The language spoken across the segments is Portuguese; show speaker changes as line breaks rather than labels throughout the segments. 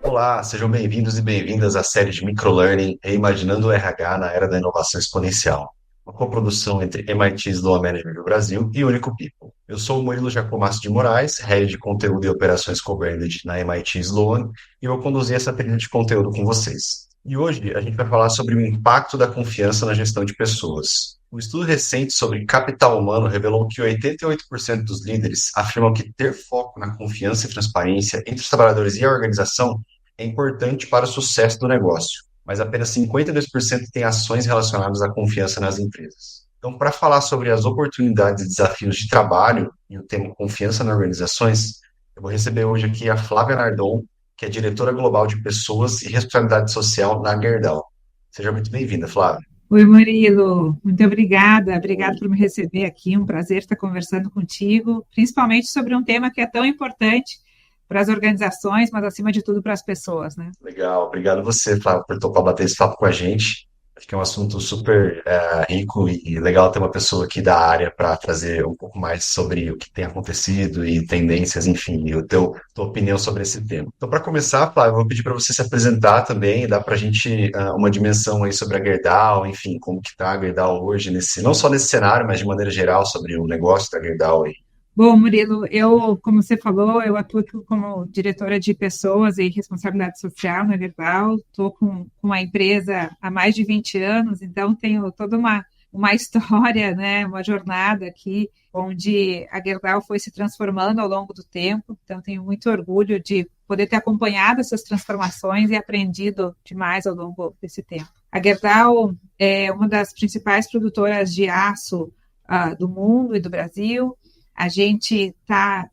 Olá, sejam bem-vindos e bem-vindas à série de Microlearning Reimaginando o RH na Era da Inovação Exponencial, uma coprodução entre MIT Sloan Management do Brasil e Único People. Eu sou o Murilo Jacomassi de Moraes, Head de Conteúdo e Operações Co-Branded na MIT Sloan, e vou conduzir essa trilha de conteúdo com vocês. E hoje a gente vai falar sobre o impacto da confiança na gestão de pessoas. Um estudo recente sobre capital humano revelou que 88% dos líderes afirmam que ter foco na confiança e transparência entre os trabalhadores e a organização é importante para o sucesso do negócio, mas apenas 52% têm ações relacionadas à confiança nas empresas. Então, para falar sobre as oportunidades e desafios de trabalho e o tema confiança nas organizações, eu vou receber hoje aqui a Flávia Nardon, que é diretora global de pessoas e responsabilidade social na Gerdau. Seja muito bem-vinda, Flávia.
Oi, Murilo, muito obrigada. Obrigada por me receber aqui. Um prazer estar conversando contigo, principalmente sobre um tema que é tão importante para as organizações, mas acima de tudo para as pessoas, né?
Legal, obrigado você, Flávio, por topar bater esse papo com a gente. Acho que é um assunto super rico e legal ter uma pessoa aqui da área para trazer um pouco mais sobre o que tem acontecido e tendências, enfim, e tua opinião sobre esse tema. Então, para começar, Flávio, eu vou pedir para você se apresentar também, dar para a gente uma dimensão aí sobre a Gerdau, enfim, como que está a Gerdau hoje, não só nesse cenário, mas de maneira geral sobre o negócio da Gerdau aí.
Bom, Murilo, como você falou, eu atuo aqui como diretora de pessoas e responsabilidade social na Gerdau. Estou com a empresa há mais de 20 anos, então tenho toda uma história, né, uma jornada aqui, onde a Gerdau foi se transformando ao longo do tempo. Então, tenho muito orgulho de poder ter acompanhado essas transformações e aprendido demais ao longo desse tempo. A Gerdau é uma das principais produtoras de aço do mundo e do Brasil. A gente está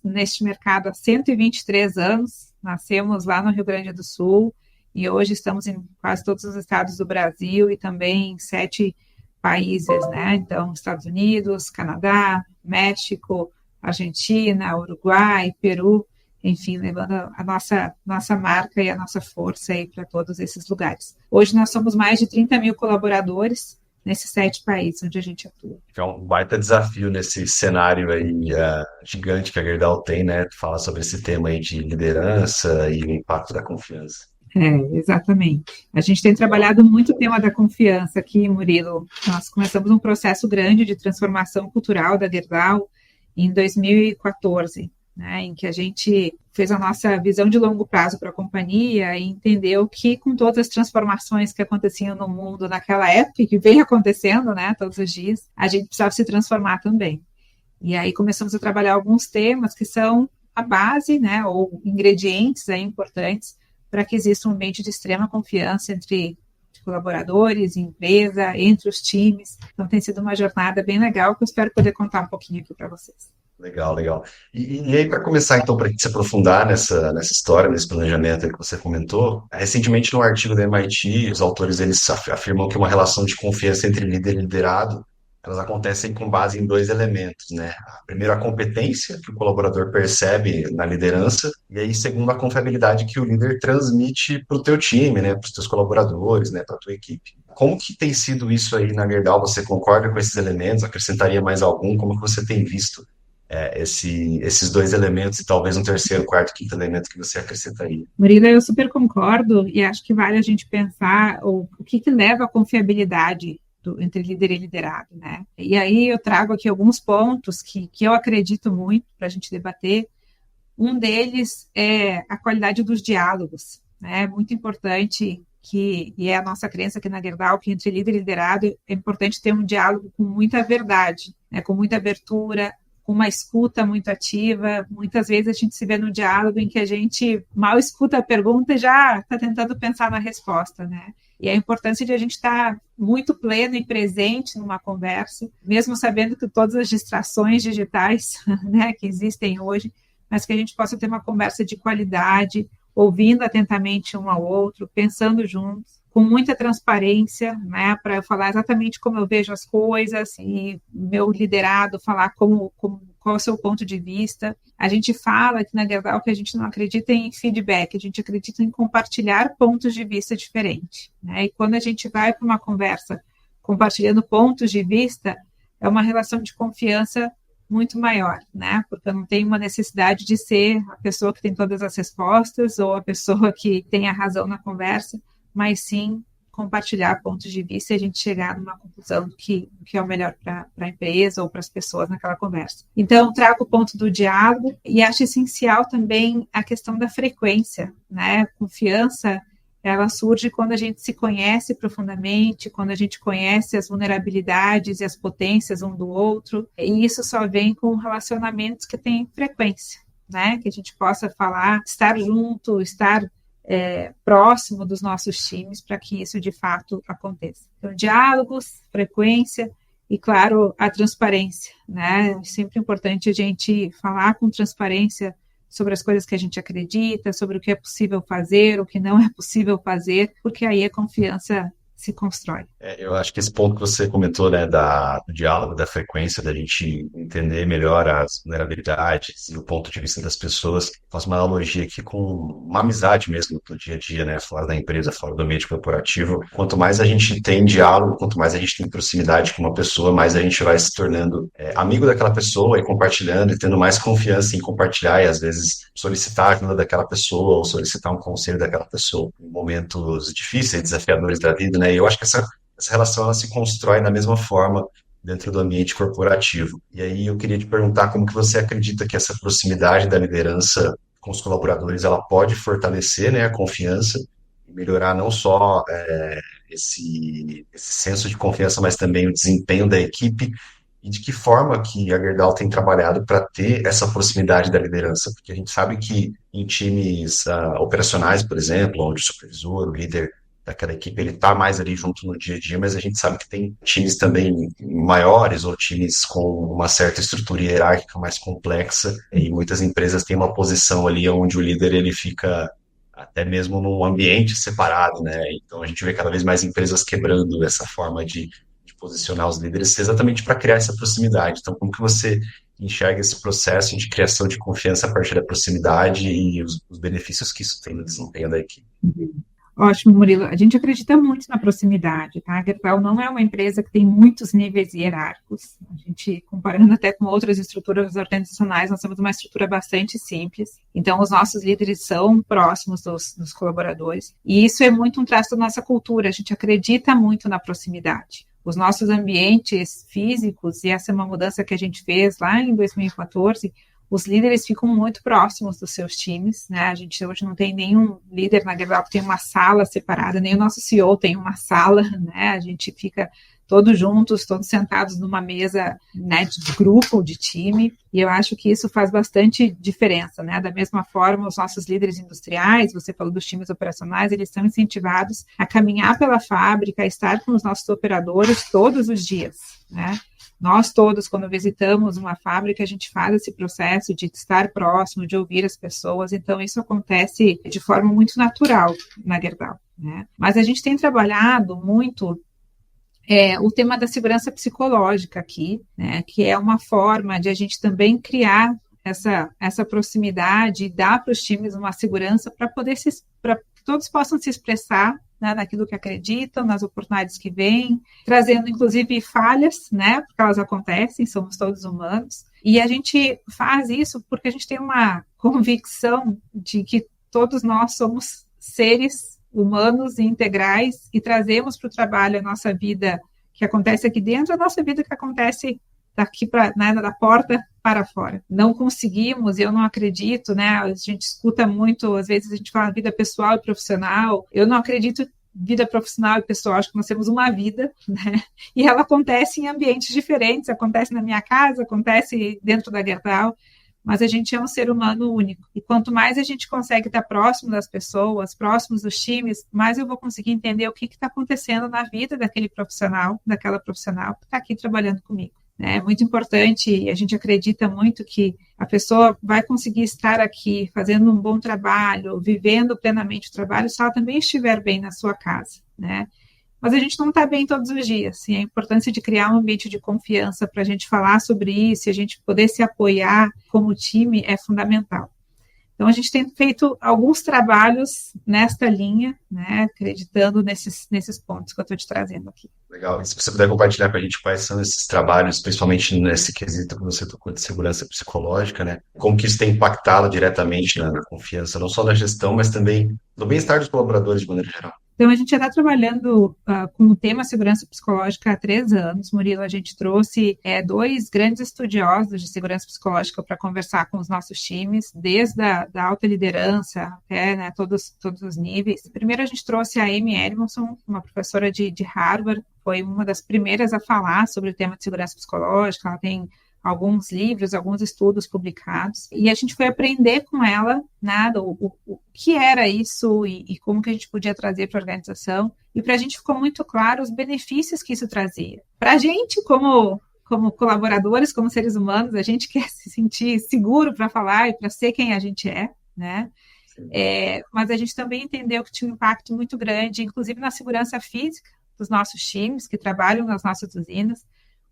neste mercado há 123 anos, nascemos lá no Rio Grande do Sul e hoje estamos em quase todos os estados do Brasil e também em 7 países, né? Então, Estados Unidos, Canadá, México, Argentina, Uruguai, Peru, enfim, levando a nossa marca e a nossa força aí para todos esses lugares. Hoje nós somos mais de 30 mil colaboradores nesses 7 países onde a gente atua.
É um baita desafio nesse cenário aí gigante que a Gerdau tem, né? Falar sobre esse tema aí de liderança e o impacto da confiança.
Exatamente. A gente tem trabalhado muito o tema da confiança aqui, Murilo. Nós começamos um processo grande de transformação cultural da Gerdau em 2014, né, em que a gente fez a nossa visão de longo prazo para a companhia e entendeu que com todas as transformações que aconteciam no mundo naquela época, e que vem acontecendo, né, todos os dias, a gente precisava se transformar também. E aí começamos a trabalhar alguns temas que são a base, né, ou ingredientes aí importantes para que exista um ambiente de extrema confiança entre colaboradores, empresa, entre os times. Então tem sido uma jornada bem legal que eu espero poder contar um pouquinho aqui para vocês.
Legal, legal. E aí, para começar, então, para a gente se aprofundar nessa história, nesse planejamento aí que você comentou, recentemente, no artigo da MIT, os autores eles afirmam que uma relação de confiança entre líder e liderado, elas acontecem com base em 2 elementos, né? Primeiro, a competência que o colaborador percebe na liderança, e aí, segundo, a confiabilidade que o líder transmite para o teu time, né? Para os teus colaboradores, né? Para a tua equipe. Como que tem sido isso aí na Gerdau? Você concorda com esses elementos? Acrescentaria mais algum? Como que você tem visto esses 2 elementos e talvez um terceiro, quarto, quinto elemento que você acrescentaria?
Murilo, eu super concordo e acho que vale a gente pensar o que leva à confiabilidade entre líder e liderado, né? E aí eu trago aqui alguns pontos que eu acredito muito para a gente debater. Um deles é a qualidade dos diálogos, né? É muito importante e é a nossa crença aqui na Gerdau, que entre líder e liderado é importante ter um diálogo com muita verdade, né? Com muita abertura, com uma escuta muito ativa. Muitas vezes a gente se vê no diálogo em que a gente mal escuta a pergunta e já está tentando pensar na resposta, né? E a importância de a gente estar muito pleno e presente numa conversa, mesmo sabendo que todas as distrações digitais, né, que existem hoje, mas que a gente possa ter uma conversa de qualidade, ouvindo atentamente um ao outro, pensando juntos, com muita transparência, né, para eu falar exatamente como eu vejo as coisas e meu liderado falar qual é o seu ponto de vista. A gente fala aqui na Gerdau que a gente não acredita em feedback, a gente acredita em compartilhar pontos de vista diferentes, né? E quando a gente vai para uma conversa compartilhando pontos de vista, é uma relação de confiança muito maior, né? Porque eu não tenho uma necessidade de ser a pessoa que tem todas as respostas ou a pessoa que tem a razão na conversa, mas sim compartilhar pontos de vista e a gente chegar numa conclusão do que é o melhor para a empresa ou para as pessoas naquela conversa. Então, trago o ponto do diálogo e acho essencial também a questão da frequência, né? Confiança, ela surge quando a gente se conhece profundamente, quando a gente conhece as vulnerabilidades e as potências um do outro, e isso só vem com relacionamentos que têm frequência, né? Que a gente possa falar, estar junto, estar próximo dos nossos times para que isso de fato aconteça. Então, diálogos, frequência e, claro, a transparência, né? É sempre importante a gente falar com transparência sobre as coisas que a gente acredita, sobre o que é possível fazer, o que não é possível fazer, porque aí a confiança se constrói.
Eu acho que esse ponto que você comentou, né, do diálogo, da frequência, da gente entender melhor as vulnerabilidades e o ponto de vista das pessoas, faz uma analogia aqui com uma amizade mesmo do dia a dia, né, fora da empresa, fora do ambiente corporativo. Quanto mais a gente tem diálogo, quanto mais a gente tem proximidade com uma pessoa, mais a gente vai se tornando amigo daquela pessoa e compartilhando e tendo mais confiança em compartilhar e às vezes solicitar a ajuda daquela pessoa ou solicitar um conselho daquela pessoa em momentos difíceis, desafiadores da vida, né? E eu acho que essa relação ela se constrói da mesma forma dentro do ambiente corporativo. E aí eu queria te perguntar como que você acredita que essa proximidade da liderança com os colaboradores ela pode fortalecer, né, a confiança e melhorar não só esse senso de confiança, mas também o desempenho da equipe e de que forma que a Gerdau tem trabalhado para ter essa proximidade da liderança, porque a gente sabe que em times operacionais, por exemplo, onde o supervisor, o líder daquela equipe, ele está mais ali junto no dia a dia, mas a gente sabe que tem times também maiores ou times com uma certa estrutura hierárquica mais complexa e muitas empresas têm uma posição ali onde o líder ele fica até mesmo num ambiente separado, né? Então a gente vê cada vez mais empresas quebrando essa forma de posicionar os líderes exatamente para criar essa proximidade. Então, como que você enxerga esse processo de criação de confiança a partir da proximidade e os benefícios que isso tem no desempenho da equipe?
Ótimo, Murilo. A gente acredita muito na proximidade, tá? A Gerdau não é uma empresa que tem muitos níveis hierárquicos. A gente, comparando até com outras estruturas organizacionais, nós temos uma estrutura bastante simples. Então, os nossos líderes são próximos dos colaboradores. E isso é muito um traço da nossa cultura. A gente acredita muito na proximidade. Os nossos ambientes físicos, e essa é uma mudança que a gente fez lá em 2014, os líderes ficam muito próximos dos seus times, né? A gente hoje não tem nenhum líder na Gerdau que tem uma sala separada, nem o nosso CEO tem uma sala, né? A gente fica todos juntos, todos sentados numa mesa, né, de grupo, de time, e eu acho que isso faz bastante diferença, né? Da mesma forma, os nossos líderes industriais, você falou dos times operacionais, eles são incentivados a caminhar pela fábrica, a estar com os nossos operadores todos os dias, né? Nós todos, quando visitamos uma fábrica, a gente faz esse processo de estar próximo, de ouvir as pessoas, então isso acontece de forma muito natural na Gerdau, né? Mas a gente tem trabalhado muito o tema da segurança psicológica aqui, né? Que é uma forma de a gente também criar essa proximidade e dar para os times uma segurança para para que todos possam se expressar, né, naquilo que acreditam, nas oportunidades que vêm, trazendo inclusive falhas, né, porque elas acontecem, somos todos humanos, e a gente faz isso porque a gente tem uma convicção de que todos nós somos seres humanos e integrais e trazemos para o trabalho a nossa vida que acontece aqui dentro, a nossa vida que acontece daqui para, né, da porta para fora. Não conseguimos, eu não acredito, né? A gente escuta muito, às vezes a gente fala vida pessoal e profissional. Eu não acredito vida profissional e pessoal, acho que nós temos uma vida, né? E ela acontece em ambientes diferentes, acontece na minha casa, acontece dentro da Gerdau, mas a gente é um ser humano único. E quanto mais a gente consegue estar próximo das pessoas, próximos dos times, mais eu vou conseguir entender o que está acontecendo na vida daquele profissional, daquela profissional que está aqui trabalhando comigo. É muito importante, e a gente acredita muito que a pessoa vai conseguir estar aqui fazendo um bom trabalho, vivendo plenamente o trabalho, se ela também estiver bem na sua casa, né? Mas a gente não está bem todos os dias, e a importância de criar um ambiente de confiança para a gente falar sobre isso, e a gente poder se apoiar como time é fundamental. Então, a gente tem feito alguns trabalhos nesta linha, né, acreditando nesses pontos que eu estou te trazendo aqui.
Legal. E se você puder compartilhar com a gente quais são esses trabalhos, principalmente nesse quesito que você tocou de segurança psicológica, né? Como que isso tem impactado diretamente na confiança, não só na gestão, mas também no bem-estar dos colaboradores de maneira geral.
Então, a gente já está trabalhando com o tema segurança psicológica há 3 anos. Murilo, a gente trouxe 2 grandes estudiosos de segurança psicológica para conversar com os nossos times, desde da alta liderança até, né, todos os níveis. Primeiro, a gente trouxe a Amy Edmondson, uma professora de Harvard, foi uma das primeiras a falar sobre o tema de segurança psicológica. Ela tem alguns livros, alguns estudos publicados, e a gente foi aprender com ela, né, o que era isso e como que a gente podia trazer para a organização, e para a gente ficou muito claro os benefícios que isso trazia. Para a gente, como colaboradores, como seres humanos, a gente quer se sentir seguro para falar e para ser quem a gente é, né? Mas a gente também entendeu que tinha um impacto muito grande, inclusive na segurança física dos nossos times que trabalham nas nossas usinas.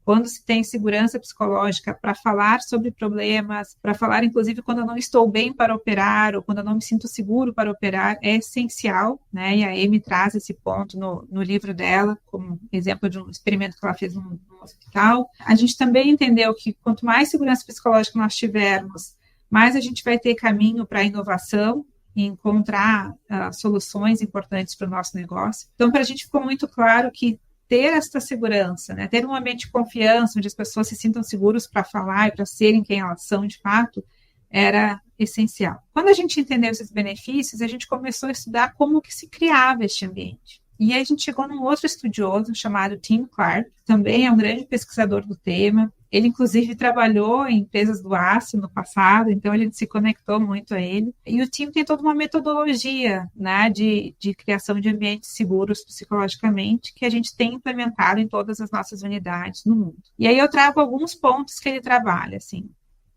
Quando se tem segurança psicológica para falar sobre problemas, para falar, inclusive, quando eu não estou bem para operar ou quando eu não me sinto seguro para operar, é essencial, né? E a Amy traz esse ponto no livro dela, como exemplo de um experimento que ela fez num hospital. A gente também entendeu que quanto mais segurança psicológica nós tivermos, mais a gente vai ter caminho para a inovação e encontrar soluções importantes para o nosso negócio. Então, para a gente ficou muito claro que ter esta segurança, né, ter um ambiente de confiança, onde as pessoas se sintam seguros para falar e para serem quem elas são de fato, era essencial. Quando a gente entendeu esses benefícios, a gente começou a estudar como que se criava este ambiente. E aí a gente chegou num outro estudioso chamado Tim Clark, que também é um grande pesquisador do tema. Ele, inclusive, trabalhou em empresas do aço no passado, então a gente se conectou muito a ele. E o Tim tem toda uma metodologia, né, de criação de ambientes seguros psicologicamente, que a gente tem implementado em todas as nossas unidades no mundo. E aí eu trago alguns pontos que ele trabalha, assim.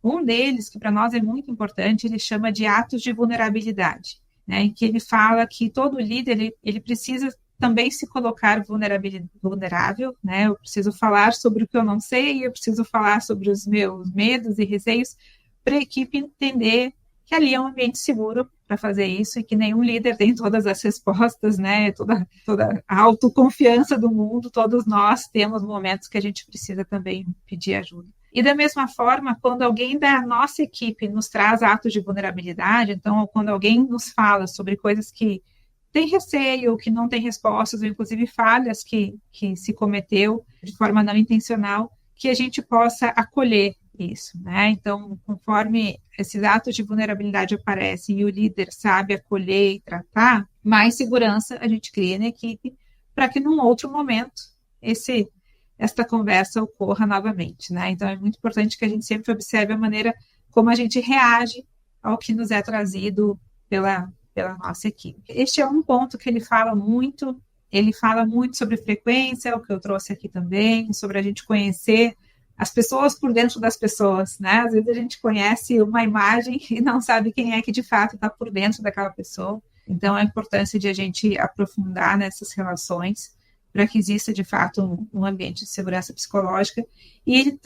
Um deles, que para nós é muito importante, ele chama de atos de vulnerabilidade, né, em que ele fala que todo líder ele precisa também se colocar vulnerável, né? Eu preciso falar sobre o que eu não sei, eu preciso falar sobre os meus medos e receios para a equipe entender que ali é um ambiente seguro para fazer isso e que nenhum líder tem todas as respostas, né? Toda a autoconfiança do mundo, todos nós temos momentos que a gente precisa também pedir ajuda. E da mesma forma, quando alguém da nossa equipe nos traz atos de vulnerabilidade, então quando alguém nos fala sobre coisas que tem receio, que não tem respostas, ou inclusive falhas que se cometeu de forma não intencional, que a gente possa acolher isso, né? Então, conforme esses atos de vulnerabilidade aparecem e o líder sabe acolher e tratar, mais segurança a gente cria na equipe para que num outro momento esta conversa ocorra novamente, né? Então, é muito importante que a gente sempre observe a maneira como a gente reage ao que nos é trazido pela nossa equipe. Este é um ponto que ele fala muito sobre frequência, o que eu trouxe aqui também, sobre a gente conhecer as pessoas por dentro das pessoas, né? Às vezes a gente conhece uma imagem e não sabe quem é que de fato está por dentro daquela pessoa. Então, a importância de a gente aprofundar nessas relações para que exista, de fato, um ambiente de segurança psicológica. E ele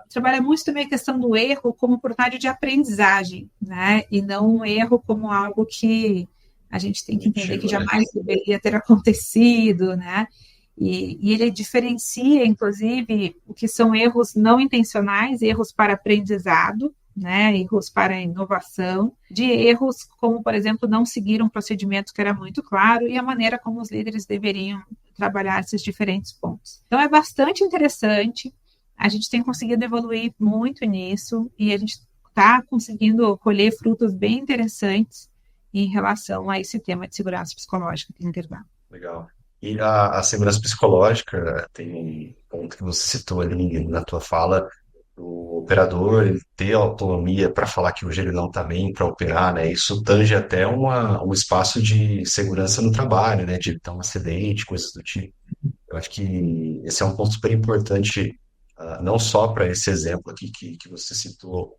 trabalha muito também a questão do erro como oportunidade de aprendizagem, né? E não um erro como algo que a gente tem que entender que jamais deveria ter acontecido, né? E ele diferencia, inclusive, o que são erros não intencionais, erros para aprendizado, né, erros para inovação, de erros como, por exemplo, não seguir um procedimento que era muito claro e a maneira como os líderes deveriam trabalhar esses diferentes pontos. Então, é bastante interessante, a gente tem conseguido evoluir muito nisso e a gente está conseguindo colher frutos bem interessantes em relação a esse tema de segurança psicológica que intervalo.
Legal. E a segurança psicológica, tem um ponto que você citou ali na tua fala, o operador ele ter autonomia para falar que hoje ele não está bem para operar, né? Isso tange até um espaço de segurança no trabalho, né? De evitar um acidente, coisas do tipo. Eu acho que esse é um ponto super importante, não só para esse exemplo aqui que você citou,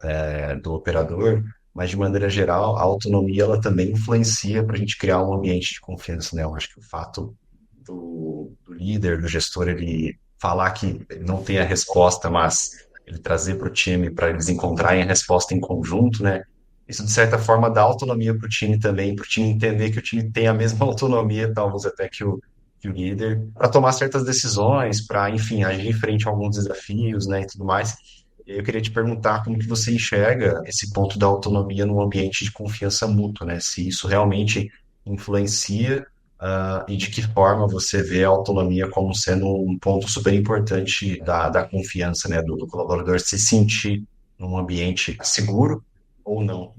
do operador, mas de maneira geral, a autonomia ela também influencia para a gente criar um ambiente de confiança, né? Eu acho que o fato do líder, do gestor, ele falar que ele não tem a resposta, mas ele trazer para o time para eles encontrarem a resposta em conjunto, né? isso de certa forma dá autonomia para o time também, para o time entender que o time tem a mesma autonomia, talvez até que o líder, para tomar certas decisões, para, enfim, agir frente a alguns desafios, né, e tudo mais. Eu queria te perguntar como que você enxerga esse ponto da autonomia num ambiente de confiança mútua, né? Se isso realmente influencia, e de que forma você vê a autonomia como sendo um ponto super importante da confiança, né? Do colaborador se sentir num ambiente seguro ou não.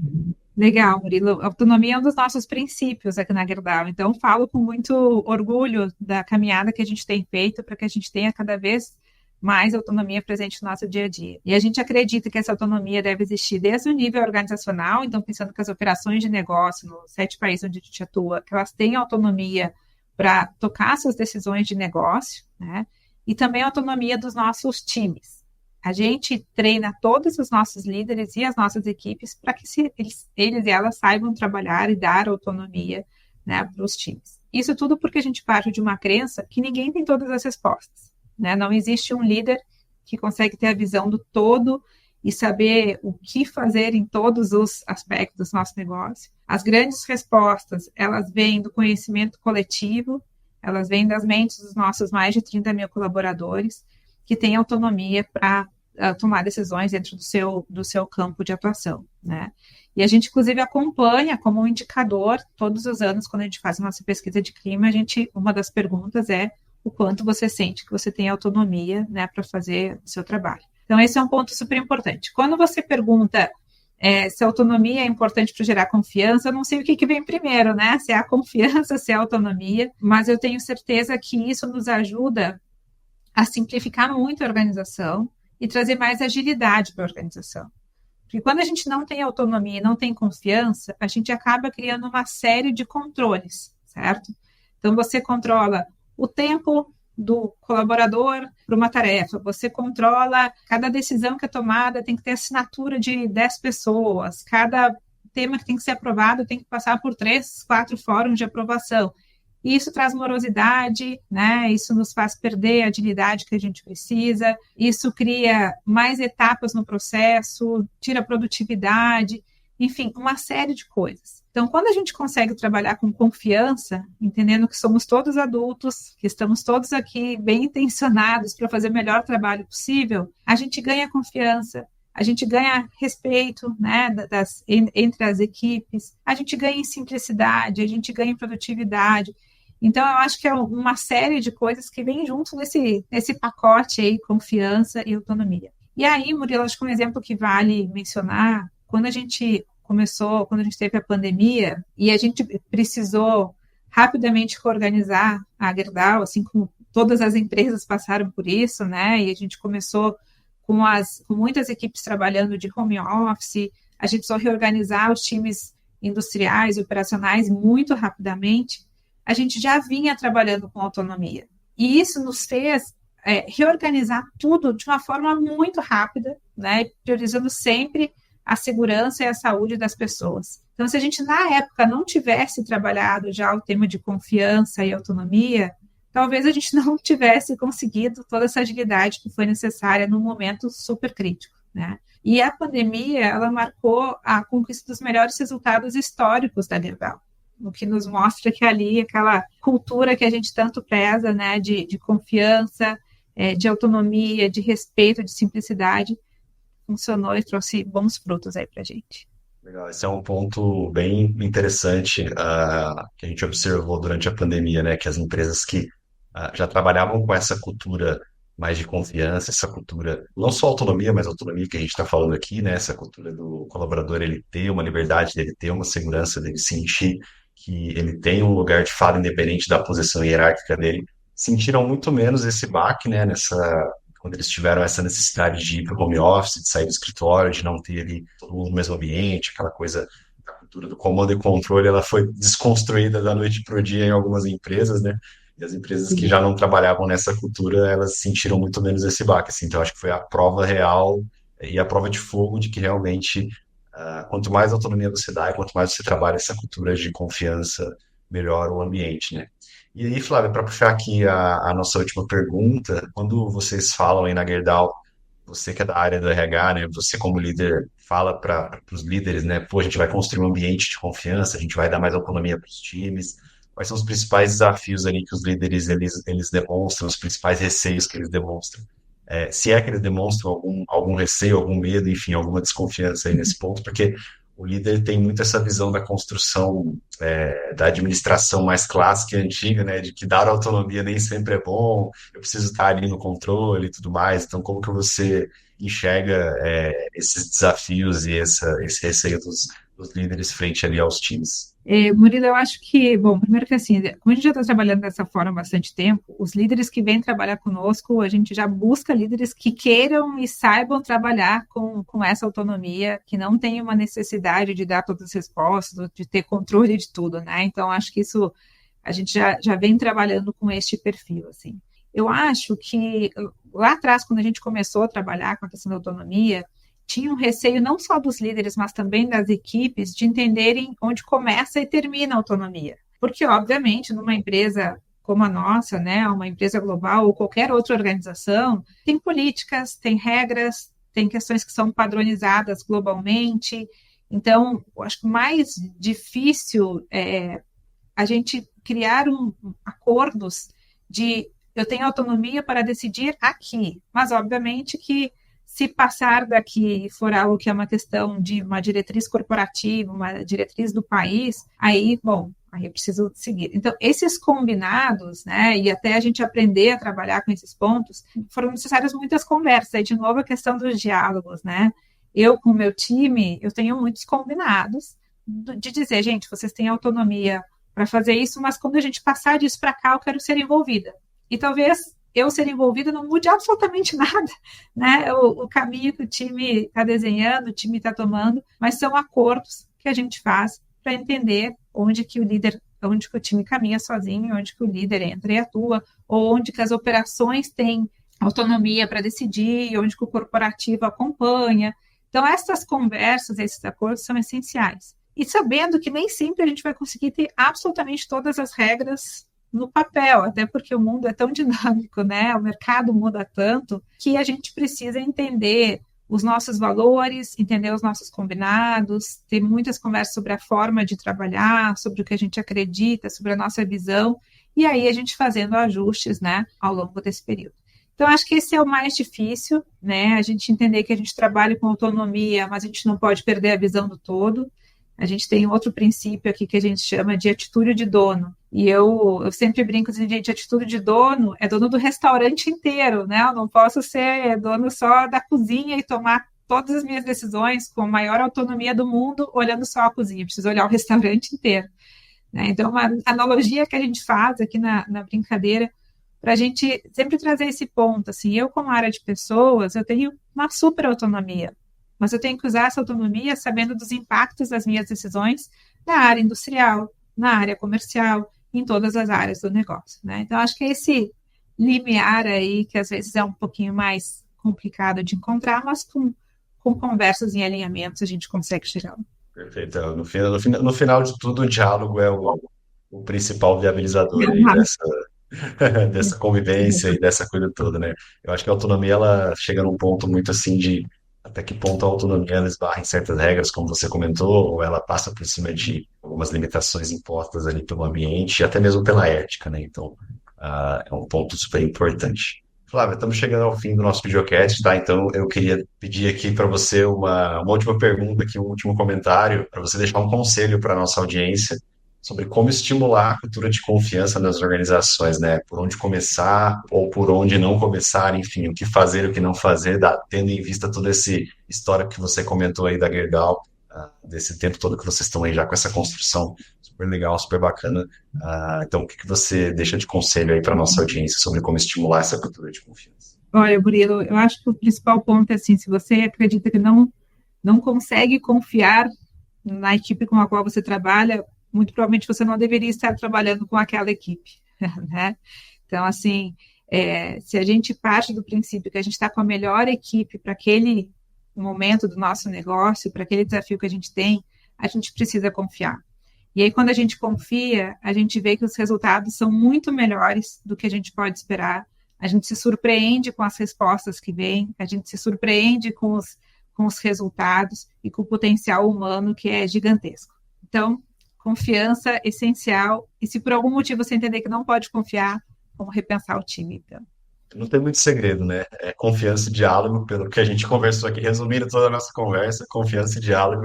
Legal, Murilo. Autonomia é um dos nossos princípios aqui na Gerdau. Então, falo com muito orgulho da caminhada que a gente tem feito para que a gente tenha cada vez mais autonomia presente no nosso dia a dia. E a gente acredita que essa autonomia deve existir desde o nível organizacional, então, pensando que as operações de negócio nos 7 países onde a gente atua, que elas têm autonomia para tocar suas decisões de negócio, né? E também a autonomia dos nossos times. A gente treina todos os nossos líderes e as nossas equipes para que eles e elas saibam trabalhar e dar autonomia, né, para os times. Isso tudo porque a gente parte de uma crença que ninguém tem todas as respostas, né? Não existe um líder que consegue ter a visão do todo e saber o que fazer em todos os aspectos do nosso negócio. As grandes respostas, elas vêm do conhecimento coletivo, elas vêm das mentes dos nossos mais de 30 mil colaboradores, que têm autonomia para tomar decisões dentro do seu campo de atuação, né? E a gente, inclusive, acompanha como um indicador, todos os anos, quando a gente faz a nossa pesquisa de clima, uma das perguntas é o quanto você sente que você tem autonomia, né, para fazer o seu trabalho. Então, esse é um ponto super importante. Quando você pergunta se a autonomia é importante para gerar confiança, eu não sei o que vem primeiro, né? Se é a confiança, se é a autonomia, mas eu tenho certeza que isso nos ajuda a simplificar muito a organização e trazer mais agilidade para a organização. Porque quando a gente não tem autonomia e não tem confiança, a gente acaba criando uma série de controles, certo? Então, você controla o tempo do colaborador para uma tarefa, você controla cada decisão que é tomada, tem que ter assinatura de 10 pessoas, cada tema que tem que ser aprovado tem que passar por 3, 4 fóruns de aprovação. E isso traz morosidade, né? Isso nos faz perder a agilidade que a gente precisa, isso cria mais etapas no processo, tira produtividade, enfim, uma série de coisas. Então, quando a gente consegue trabalhar com confiança, entendendo que somos todos adultos, que estamos todos aqui bem intencionados para fazer o melhor trabalho possível, a gente ganha confiança, a gente ganha respeito, né, entre as equipes, a gente ganha em simplicidade, a gente ganha em produtividade. Então, eu acho que é uma série de coisas que vem junto nesse pacote aí, confiança e autonomia. E aí, Murilo, acho que um exemplo que vale mencionar, quando a gente teve a pandemia e a gente precisou rapidamente reorganizar a Gerdau, assim como todas as empresas passaram por isso, né? E a gente começou com muitas equipes trabalhando de home office, a gente precisou reorganizar os times industriais e operacionais muito rapidamente. A gente já vinha trabalhando com autonomia. E isso nos fez reorganizar tudo de uma forma muito rápida, né? Priorizando sempre a segurança e a saúde das pessoas. Então, se a gente, na época, não tivesse trabalhado já o tema de confiança e autonomia, talvez a gente não tivesse conseguido toda essa agilidade que foi necessária num momento super crítico, né? E a pandemia, ela marcou a conquista dos melhores resultados históricos da Gerdau, o que nos mostra que ali, aquela cultura que a gente tanto preza, né, de confiança, de autonomia, de respeito, de simplicidade, funcionou e trouxe bons frutos aí pra gente.
Legal, esse é um ponto bem interessante, que a gente observou durante a pandemia, né? Que as empresas que já trabalhavam com essa cultura mais de confiança, essa cultura, não só autonomia, mas autonomia que a gente está falando aqui, né? Essa cultura do colaborador ele ter uma liberdade, dele ter uma segurança, dele sentir que ele tem um lugar de fala independente da posição hierárquica dele, sentiram muito menos esse baque, né? Quando eles tiveram essa necessidade de ir para o home office, de sair do escritório, de não ter ali todo mundo no mesmo ambiente, aquela coisa, a cultura do comando e controle, ela foi desconstruída da noite para o dia em algumas empresas, né? E as empresas que já não trabalhavam nessa cultura, elas sentiram muito menos esse baque, assim. Então, acho que foi a prova real e a prova de fogo de que realmente, quanto mais autonomia você dá e quanto mais você trabalha essa cultura de confiança, melhor o ambiente, né? E aí, Flávia, para puxar aqui a nossa última pergunta, quando vocês falam aí na Gerdau, você que é da área do RH, né? Você como líder fala para os líderes, né? Pô, a gente vai construir um ambiente de confiança, a gente vai dar mais autonomia para os times. Quais são os principais desafios ali que os líderes eles demonstram, os principais receios que eles demonstram? Se é que eles demonstram algum receio, algum medo, enfim, alguma desconfiança aí nesse ponto, porque o líder tem muito essa visão da construção, da administração mais clássica e antiga, né, de que dar autonomia nem sempre é bom, eu preciso estar ali no controle e tudo mais. Então, como que você enxerga esses desafios e esse receio dos líderes frente ali aos times?
Murilo, eu acho que, bom, primeiro que assim, como a gente já está trabalhando dessa forma há bastante tempo, os líderes que vêm trabalhar conosco, a gente já busca líderes que queiram e saibam trabalhar com essa autonomia, que não tenham uma necessidade de dar todas as respostas, de ter controle de tudo, né? Então, acho que isso, a gente já vem trabalhando com este perfil, assim. Eu acho que lá atrás, quando a gente começou a trabalhar com a questão da autonomia, tinha um receio não só dos líderes, mas também das equipes, de entenderem onde começa e termina a autonomia. Porque, obviamente, numa empresa como a nossa, né, uma empresa global ou qualquer outra organização, tem políticas, tem regras, tem questões que são padronizadas globalmente. Então, eu acho que o mais difícil é a gente criar acordos de eu tenho autonomia para decidir aqui, mas obviamente que se passar daqui e for algo que é uma questão de uma diretriz corporativa, uma diretriz do país, aí, bom, aí eu preciso seguir. Então, esses combinados, né, e até a gente aprender a trabalhar com esses pontos, foram necessárias muitas conversas. Aí, de novo, a questão dos diálogos, né? Eu, com o meu time, eu tenho muitos combinados de dizer, gente, vocês têm autonomia para fazer isso, mas quando a gente passar disso para cá, eu quero ser envolvida. E talvez eu ser envolvida não mude absolutamente nada, né? O caminho que o time está desenhando, o time está tomando, mas são acordos que a gente faz para entender onde que o time caminha sozinho, onde que o líder entra e atua, ou onde que as operações têm autonomia para decidir, onde que o corporativo acompanha. Então, essas conversas, esses acordos são essenciais. E sabendo que nem sempre a gente vai conseguir ter absolutamente todas as regras no papel, até porque o mundo é tão dinâmico, né? O mercado muda tanto que a gente precisa entender os nossos valores, entender os nossos combinados, ter muitas conversas sobre a forma de trabalhar, sobre o que a gente acredita, sobre a nossa visão, e aí a gente fazendo ajustes, né, ao longo desse período. Então, acho que esse é o mais difícil, né? A gente entender que a gente trabalha com autonomia, mas a gente não pode perder a visão do todo. A gente tem outro princípio aqui que a gente chama de atitude de dono. E eu sempre brinco assim, gente, atitude de dono é dono do restaurante inteiro, né? Eu não posso ser dono só da cozinha e tomar todas as minhas decisões com a maior autonomia do mundo, olhando só a cozinha. Eu preciso olhar o restaurante inteiro, né? Então, uma analogia que a gente faz aqui na brincadeira, para a gente sempre trazer esse ponto, assim, eu como área de pessoas, eu tenho uma super autonomia, mas eu tenho que usar essa autonomia sabendo dos impactos das minhas decisões na área industrial, na área comercial, em todas as áreas do negócio, né? Então, acho que é esse limiar aí, que às vezes é um pouquinho mais complicado de encontrar, mas com conversas em alinhamentos a gente consegue chegar.
Perfeito. No final de tudo, o diálogo é o principal viabilizador aí dessa convivência e dessa coisa toda, né? Eu acho que a autonomia, ela chega num ponto muito assim de até que ponto a autonomia ela esbarra em certas regras, como você comentou, ou ela passa por cima de algumas limitações impostas ali pelo ambiente e até mesmo pela ética, né? Então, é um ponto super importante. Flávia, estamos chegando ao fim do nosso videocast, tá? Então, eu queria pedir aqui para você uma última pergunta, aqui, um último comentário, para você deixar um conselho para a nossa audiência sobre como estimular a cultura de confiança nas organizações, né? Por onde começar ou por onde não começar, enfim, o que fazer, o que não fazer, tendo em vista todo esse histórico que você comentou aí da Gerdau, desse tempo todo que vocês estão aí já com essa construção super legal, super bacana. Então, o que você deixa de conselho aí para nossa audiência sobre como estimular essa cultura de confiança?
Olha, Murilo, eu acho que o principal ponto é assim, se você acredita que não consegue confiar na equipe com a qual você trabalha, muito provavelmente você não deveria estar trabalhando com aquela equipe, né? Então, assim, se a gente parte do princípio que a gente está com a melhor equipe para aquele momento do nosso negócio, para aquele desafio que a gente precisa confiar. E aí, quando a gente confia, a gente vê que os resultados são muito melhores do que a gente pode esperar, A gente se surpreende com as respostas que vêm, a gente se surpreende com os resultados e com o potencial humano que é gigantesco. Então, confiança essencial. E se por algum motivo você entender que não pode confiar, vamos repensar o time, então.
Não tem muito segredo, né? É confiança e diálogo, pelo que a gente conversou aqui, resumindo toda a nossa conversa, confiança e diálogo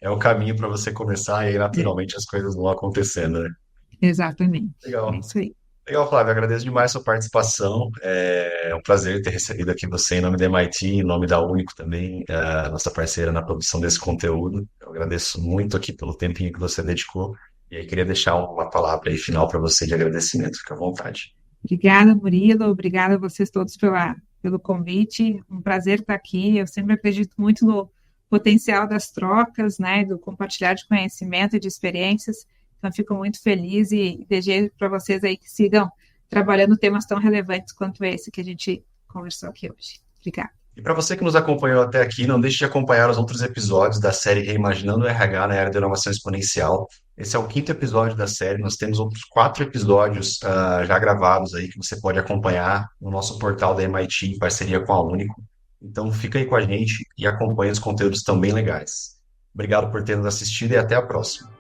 é o caminho para você começar e aí
É,
naturalmente as coisas vão acontecendo, né?
exatamente. É
Legal.
isso aí.
Legal, Flávio. Agradeço demais a sua participação. É um prazer ter recebido aqui você em nome da MIT, em nome da Único também, nossa parceira na produção desse conteúdo. Eu agradeço muito aqui pelo tempinho que você dedicou. E aí queria deixar uma palavra aí final para você de agradecimento. Fique à vontade.
Obrigada, Murilo. Obrigada a vocês todos pelo convite. Um prazer estar aqui. Eu sempre acredito muito no potencial das trocas, né, do compartilhar de conhecimento e de experiências. Então, fico muito feliz e desejo para vocês aí que sigam trabalhando temas tão relevantes quanto esse que a gente conversou aqui hoje. Obrigada.
E para você que nos acompanhou até aqui, não deixe de acompanhar os outros episódios da série Reimaginando o RH na Era da Inovação Exponencial. Esse é o quinto episódio da série. Nós temos outros quatro episódios já gravados aí que você pode acompanhar no nosso portal da MIT, em parceria com a Único. Então fica aí com a gente e acompanhe os conteúdos também legais. Obrigado por ter nos assistido e até a próxima.